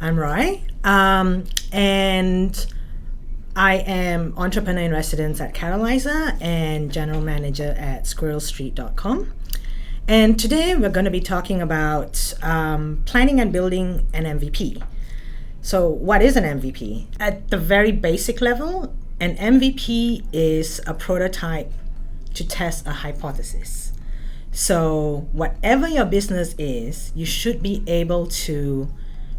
I'm Roy, and I am entrepreneur in residence at Catalysr and general manager at squirrelstreet.com. And today we're going to be talking about planning and building an MVP. So what is an MVP? At the very basic level, an MVP is a prototype to test a hypothesis. So whatever your business is, you should be able to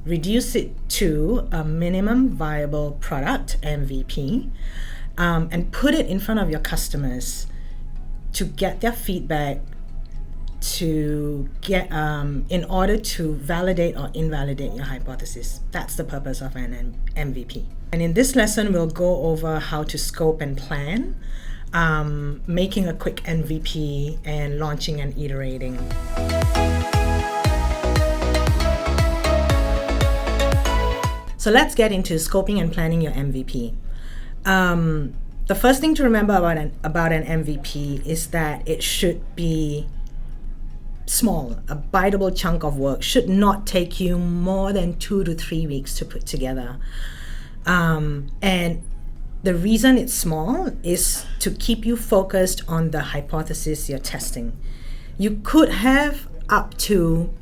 reduce it to a minimum viable product, MVP, and put it in front of your customers to get their feedback, to get in order to validate or invalidate your hypothesis. That's the purpose of an MVP. And in this lesson, we'll go over how to scope and plan, making a quick MVP, and launching and iterating. So let's get into scoping and planning your MVP. The first thing to remember about an MVP is that it should be small. A biteable chunk of work should not take you more than 2 to 3 weeks to put together. And the reason it's small is to keep you focused on the hypothesis you're testing. You could have up to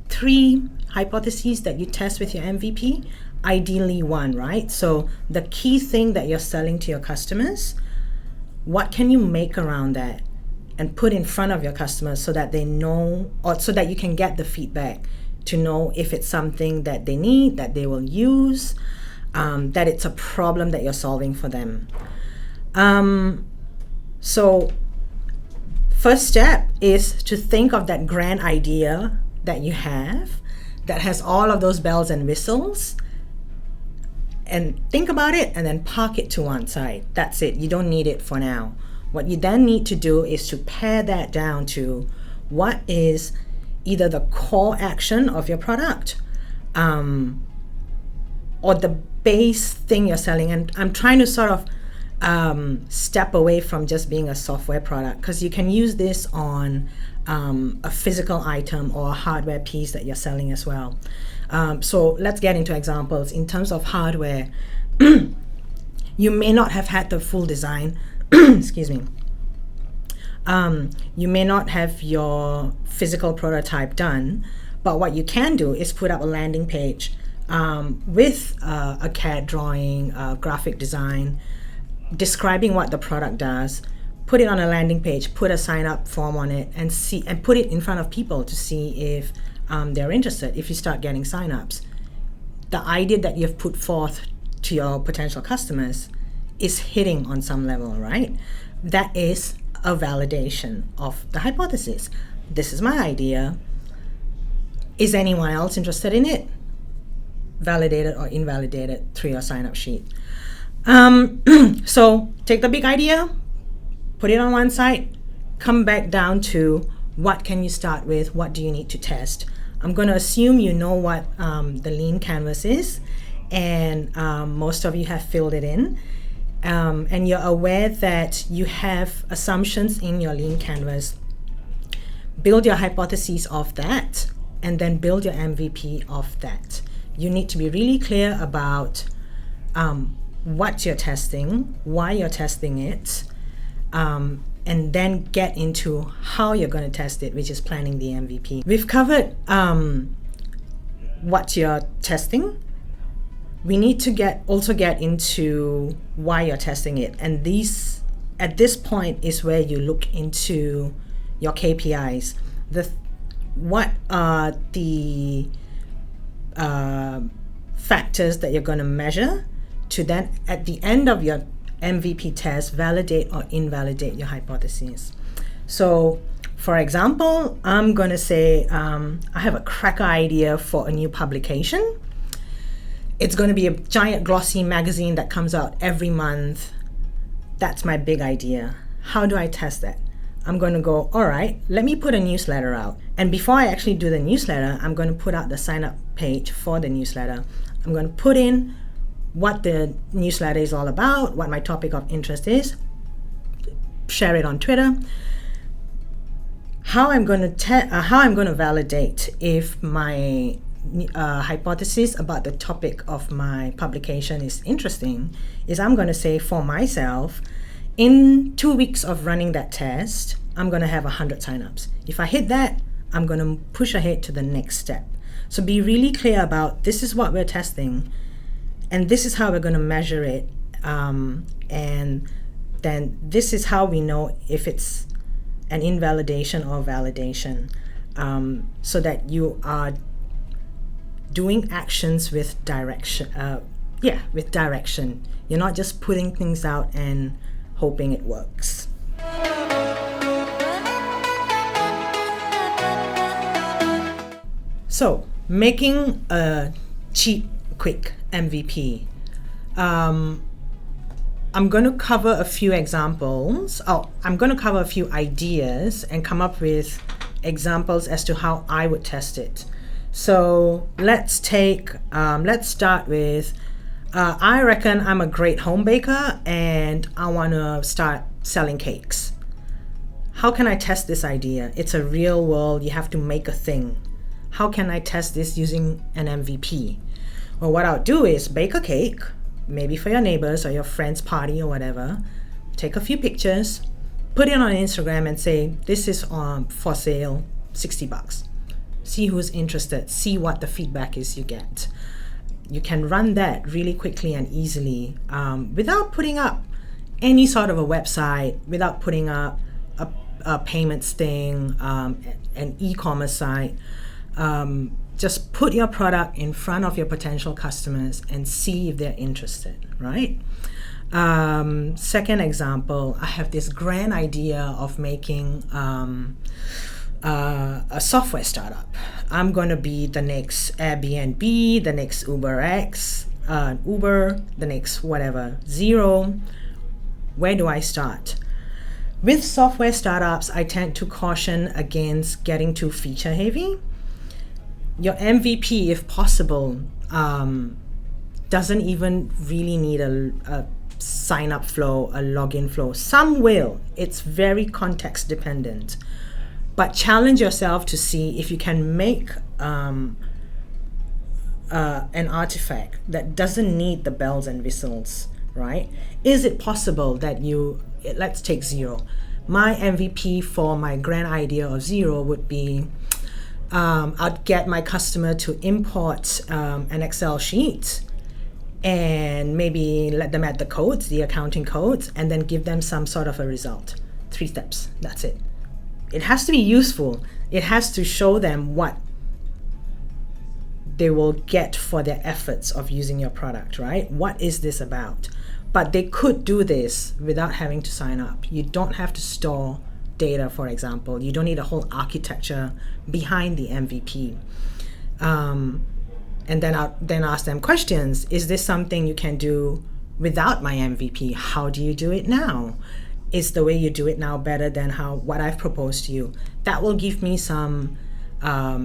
3 hypotheses that you test with your MVP, ideally 1, right? So the key thing that you're selling to your customers, what can you make around that and put in front of your customers so that they know, or so that you can get the feedback to know if it's something that they need, that they will use, that it's a problem that you're solving for them. So first step is to think of that grand idea that you have that has all of those bells and whistles, and think about it and then park it to one side. That's it. You don't need it for now. What you then need to do is to pare that down to what is either the core action of your product, or the base thing you're selling. And I'm trying to sort of step away from just being a software product, because you can use this on a physical item or a hardware piece that you're selling as well. So let's get into examples. In terms of hardware, you may not have had the full design. Excuse me. You may not have your physical prototype done, but what you can do is put up a landing page with a CAD drawing, graphic design, describing what the product does. Put it on a landing page, put a sign up form on it, and put it in front of people to see if they're interested. If you start getting signups, the idea that you've put forth to your potential customers is hitting on some level, right? That is a validation of the hypothesis. This is my idea. Is anyone else interested in it? Validated or invalidated through your sign up sheet. So take the big idea, put it on one side, come back down to what can you start with, what do you need to test. I'm going to assume you know what the lean canvas is, and most of you have filled it in, and you're aware that you have assumptions in your lean canvas. Build your hypotheses off that, and then build your MVP off that. You need to be really clear about what you're testing, why you're testing it, and then get into how you're going to test it, which is planning the MVP. We've covered what you're testing. We need to also get into why you're testing it. And at this point is where you look into your KPIs. What are the factors that you're going to measure to then, at the end of your MVP test, validate or invalidate your hypotheses. So for example, I'm going to say I have a cracker idea for a new publication. It's going to be a giant glossy magazine that comes out every month. That's my big idea. How do I test that? I'm going to go, all right, let me put a newsletter out. And before I actually do the newsletter, I'm going to put out the sign up page for the newsletter. I'm going to put in what the newsletter is all about, what my topic of interest is, share it on Twitter. How I'm going to validate if my hypothesis about the topic of my publication is interesting, is I'm going to say for myself, in 2 weeks of running that test, I'm going to have 100 signups. If I hit that, I'm going to push ahead to the next step. So be really clear about this is what we're testing, and this is how we're going to measure it, and then this is how we know if it's an invalidation or validation, so that you are doing actions with direction. With direction. You're not just putting things out and hoping it works. So, making a cheap, quick MVP. I'm going to cover a few examples. I'm going to cover a few ideas and come up with examples as to how I would test it. So let's start with, I reckon I'm a great home baker and I want to start selling cakes. How can I test this idea? It's a real world, you have to make a thing. How can I test this using an MVP? Well, what I'll do is bake a cake, maybe for your neighbors or your friend's party or whatever. Take a few pictures, put it on Instagram and say, this is for sale, $60. See who's interested, see what the feedback is you get. You can run that really quickly and easily without putting up any sort of a website, without putting up a payments thing, an e-commerce site. Just put your product in front of your potential customers and see if they're interested, right? Second example, I have this grand idea of making a software startup. I'm going to be the next Airbnb, the next UberX, Uber, the next whatever, Zero. Where do I start? With software startups, I tend to caution against getting too feature heavy. Your MVP, if possible, doesn't even really need a sign-up flow, a login flow. Some will. It's very context dependent. But challenge yourself to see if you can make an artifact that doesn't need the bells and whistles, right? Is it possible that let's take Zero. My MVP for my grand idea of Zero would be I'd get my customer to import an Excel sheet and maybe let them add the codes, the accounting codes, and then give them some sort of a result. 3 steps, that's it. It has to be useful. It has to show them what they will get for their efforts of using your product, right? What is this about? But they could do this without having to sign up. You don't have to store data, for example. You don't need a whole architecture behind the MVP. And then ask them questions. Is this something you can do without my MVP? How do you do it now? Is the way you do it now better than what I've proposed to you? That will give me some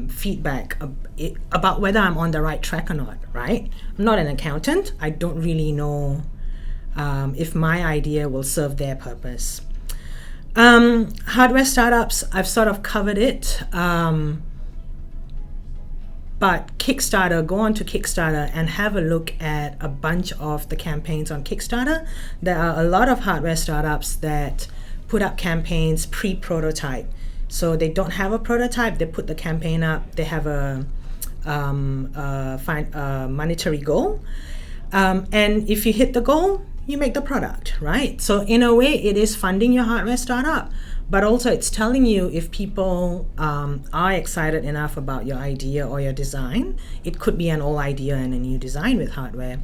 feedback about whether I'm on the right track or not, right? I'm not an accountant. I don't really know if my idea will serve their purpose. Hardware startups, I've sort of covered it. But Kickstarter, go on to Kickstarter and have a look at a bunch of the campaigns on Kickstarter. There are a lot of hardware startups that put up campaigns pre-prototype. So they don't have a prototype, they put the campaign up, they have a monetary goal. And if you hit the goal, you make the product, right? So in a way, it is funding your hardware startup, but also it's telling you if people are excited enough about your idea or your design. It could be an old idea and a new design with hardware.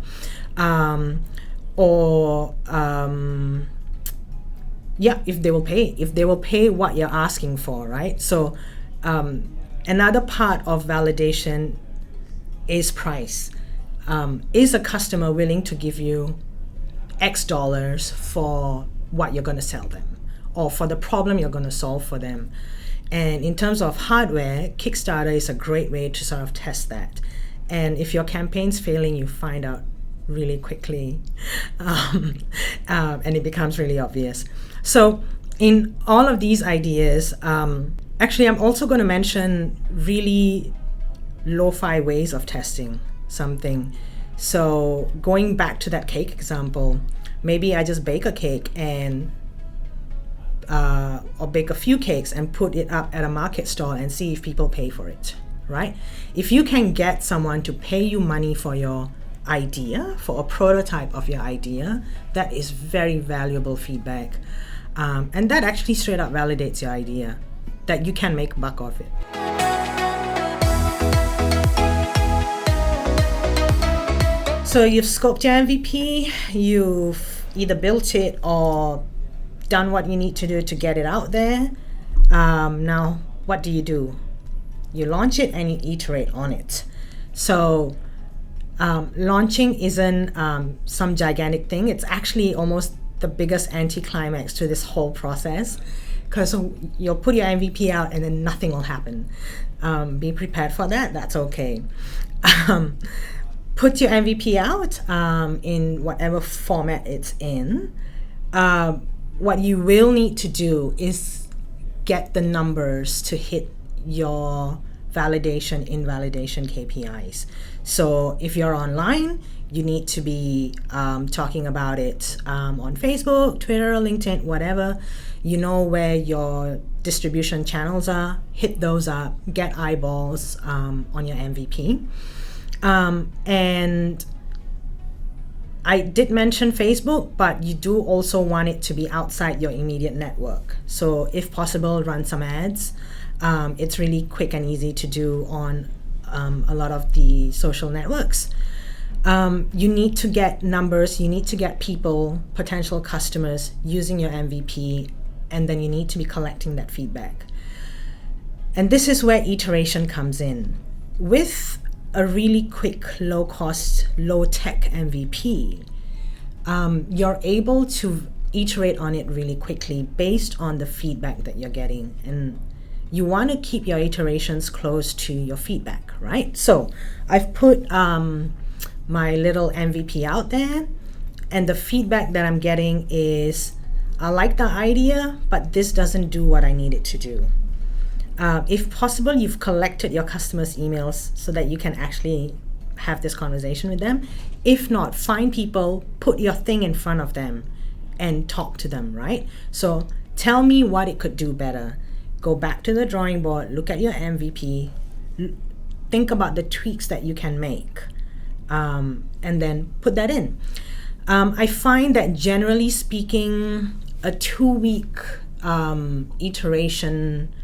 If they will pay what you're asking for, right? So another part of validation is price. Is a customer willing to give you X dollars for what you're going to sell them or for the problem you're going to solve for them? And in terms of hardware, Kickstarter is a great way to sort of test that. And if your campaign's failing, you find out really quickly and it becomes really obvious. So in all of these ideas, actually I'm also going to mention really lo-fi ways of testing something. So going back to that cake example, maybe I just bake a cake and or bake a few cakes and put it up at a market stall and see if people pay for it, right? If you can get someone to pay you money for your idea, for a prototype of your idea, that is very valuable feedback. And that actually straight up validates your idea, that you can make a buck of it. So you've scoped your MVP, you've either built it or done what you need to do to get it out there. Now, what do? You launch it and you iterate on it. So launching isn't some gigantic thing. It's actually almost the biggest anticlimax to this whole process, because you'll put your MVP out and then nothing will happen. Be prepared for that. That's okay. Put your MVP out in whatever format it's in. What you will need to do is get the numbers to hit your validation, invalidation KPIs. So if you're online, you need to be talking about it on Facebook, Twitter, LinkedIn, whatever. You know where your distribution channels are, hit those up, get eyeballs on your MVP. And I did mention Facebook, but you do also want it to be outside your immediate network. So if possible, run some ads. It's really quick and easy to do on a lot of the social networks. You need to get numbers, you need to get people, potential customers using your MVP, and then you need to be collecting that feedback. And this is where iteration comes in. With a really quick, low-cost, low-tech MVP, you're able to iterate on it really quickly based on the feedback that you're getting. And you want to keep your iterations close to your feedback, right? So I've put my little MVP out there, and the feedback that I'm getting is, I like the idea, but this doesn't do what I need it to do. If possible, you've collected your customers' emails so that you can actually have this conversation with them. If not, find people, put your thing in front of them and talk to them, right? So tell me what it could do better. Go back to the drawing board, look at your MVP, think about the tweaks that you can make, and then put that in. I find that generally speaking, a 2-week iteration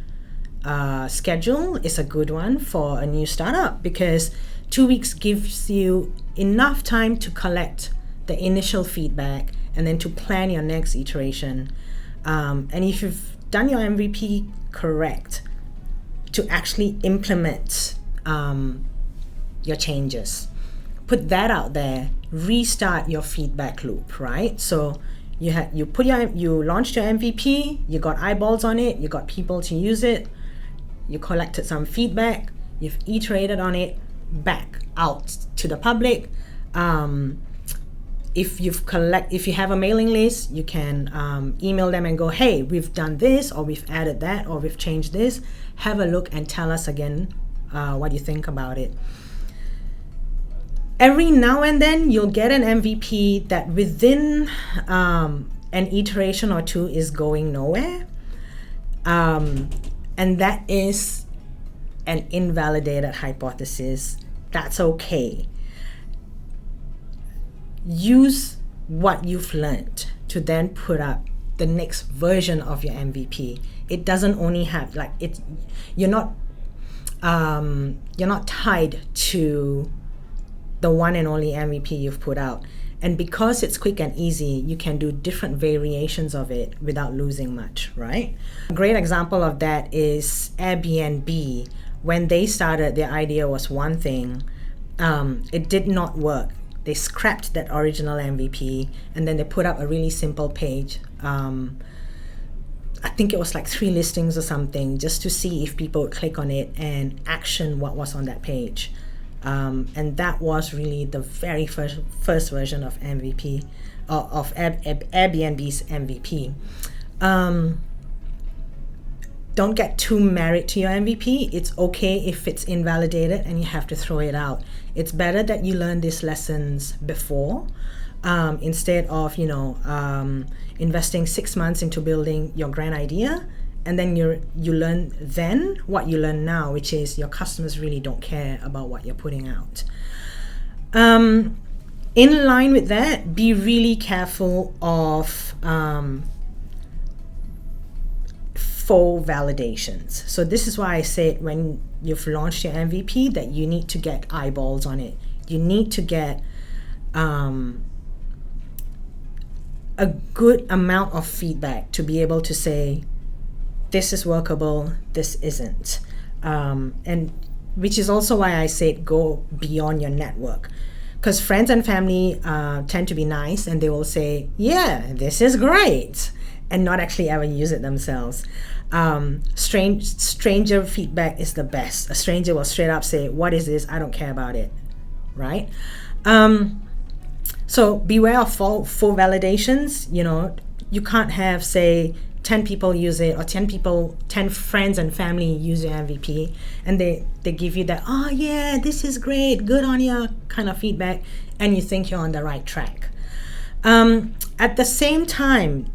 schedule is a good one for a new startup, because 2 weeks gives you enough time to collect the initial feedback and then to plan your next iteration. And if you've done your MVP correct, to actually implement your changes. Put that out there, restart your feedback loop, right? So you launched your MVP, you got eyeballs on it, you got people to use it, you collected some feedback, you've iterated on it, back out to the public. If you have a mailing list, you can email them and go, hey, we've done this, or we've added that, or we've changed this. Have a look and tell us again what you think about it. Every now and then you'll get an MVP that within an iteration or two is going nowhere. And that is an invalidated hypothesis. That's okay. Use what you've learned to then put up the next version of your MVP. It doesn't only have you're not tied to the one and only MVP you've put out. And because it's quick and easy, you can do different variations of it without losing much, right? A great example of that is Airbnb. When they started, their idea was one thing. It did not work. They scrapped that original MVP, and then they put up a really simple page. I think it was like 3 listings or something, just to see if people would click on it and action what was on that page. And that was really the very first version of MVP, of Airbnb's MVP. don't get too married to your MVP. It's okay if it's invalidated and you have to throw it out. It's better that you learn these lessons before, instead of investing 6 months into building your grand idea, and then you learn then what you learn now, which is your customers really don't care about what you're putting out. In line with that, be really careful of full validations. So this is why I said when you've launched your MVP that you need to get eyeballs on it. You need to get a good amount of feedback to be able to say, this is workable, this isn't. And which is also why I said go beyond your network. Because friends and family tend to be nice and they will say, yeah, this is great, and not actually ever use it themselves. Stranger feedback is the best. A stranger will straight up say, what is this? I don't care about it, right? So beware of full validations. You can't have, say, 10 people use it, or 10 friends and family use your MVP, and they give you that, oh yeah, this is great, good on you kind of feedback, and you think you're on the right track. At the same time,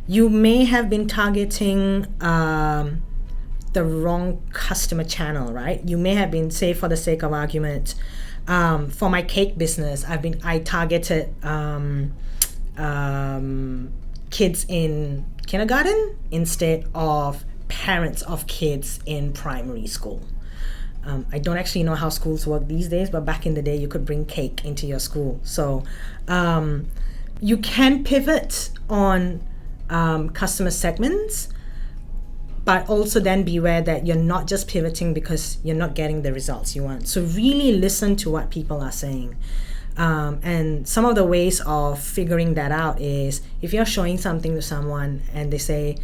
you may have been targeting the wrong customer channel, right? You may have been, say, for the sake of argument, for my cake business, I targeted kids in kindergarten instead of parents of kids in primary school. I don't actually know how schools work these days, but back in the day you could bring cake into your school. So you can pivot on customer segments, but also then beware that you're not just pivoting because you're not getting the results you want. So really listen to what people are saying. And some of the ways of figuring that out is if you're showing something to someone and they say,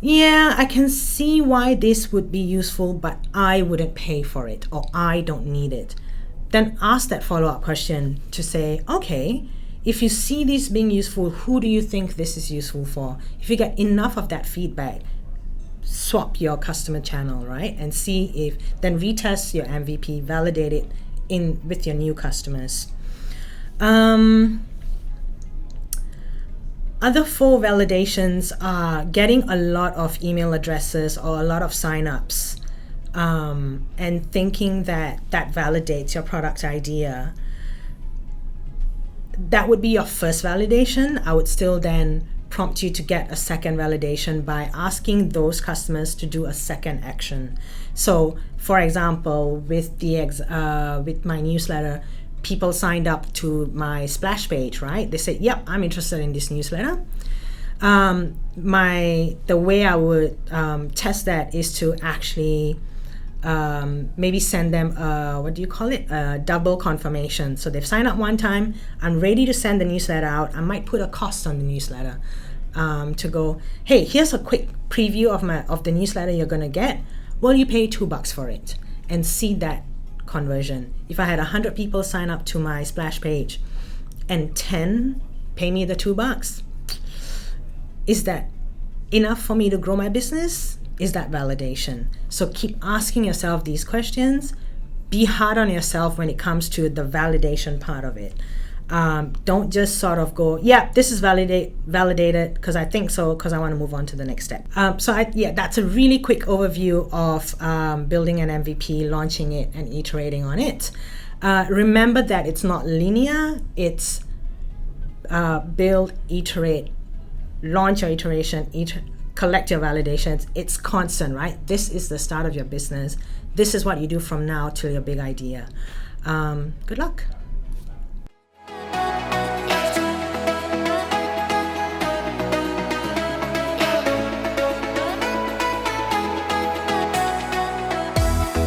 yeah, I can see why this would be useful, but I wouldn't pay for it, or I don't need it. Then ask that follow-up question to say, okay, if you see this being useful, who do you think this is useful for? If you get enough of that feedback, swap your customer channel, right? And see if, then retest your MVP, validate it with your new customers. Other full validations are getting a lot of email addresses or a lot of signups, and thinking that validates your product idea. That would be your first validation. I would still then prompt you to get a second validation by asking those customers to do a second action. So, for example, with my newsletter, people signed up to my splash page, right? They said, yep, I'm interested in this newsletter. The way I would test that is to actually maybe send them a double confirmation. So they've signed up one time, I'm ready to send the newsletter out. I might put a cost on the newsletter to go, hey, here's a quick preview of the newsletter you're gonna get. Will you pay $2 for it? And see that conversion. If I had 100 people sign up to my splash page and 10 pay me the $2, is that enough for me to grow my business? Is that validation? So keep asking yourself these questions. Be hard on yourself when it comes to the validation part of it. Don't just sort of go, yeah, this is validated because I think so, because I want to move on to the next step. That's a really quick overview of building an MVP, launching it, and iterating on it. Remember that it's not linear. It's build, iterate, launch your iteration, collect your validations. It's constant, right? This is the start of your business. This is what you do from now till your big idea. Good luck.